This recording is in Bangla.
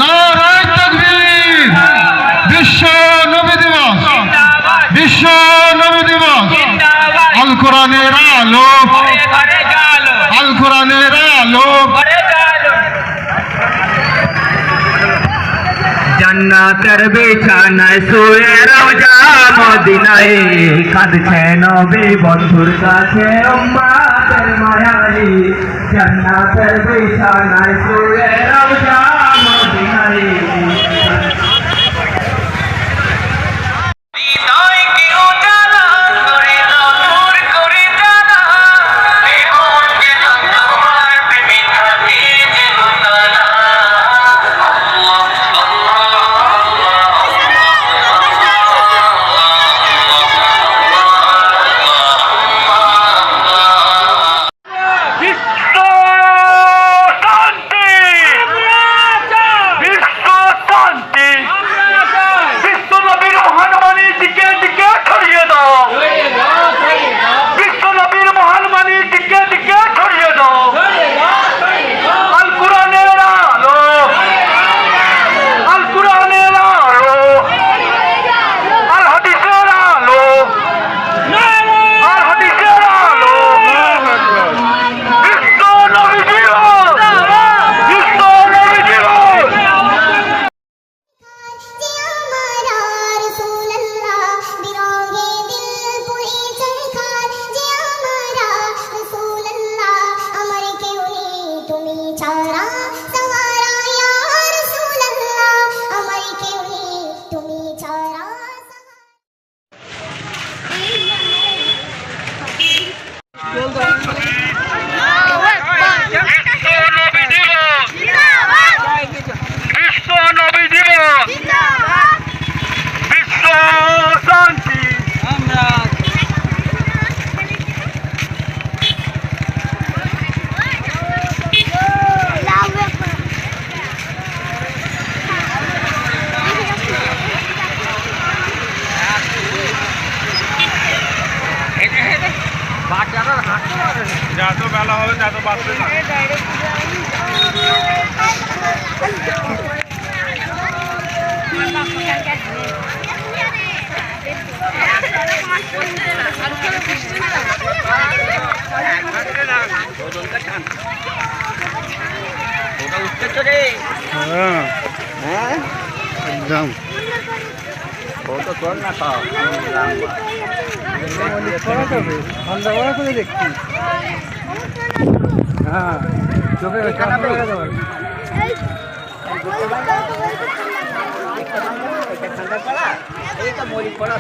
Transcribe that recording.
নারায়ে তাকবীর। বিশ্ব নবী দিবস, বিশ্ব নবী দিবস। আল কোরআনের আলো, আল কোরআনের আলো। জান্নাতের বিছানায় শুয়ে রওজা মদিনায় কাঁদছে নবী বন্ধুর কাছে উম্মতের মায়ায়। জান্নাতের বিছানায় শুয়ে রওজা মদিনায়। যত বেলা হবে তত বাঁচবে না। একদম ঠান্ডা করে করে দেখছি। হ্যাঁ চোখে ঠান্ডা পড়া এই তো মরি পড়া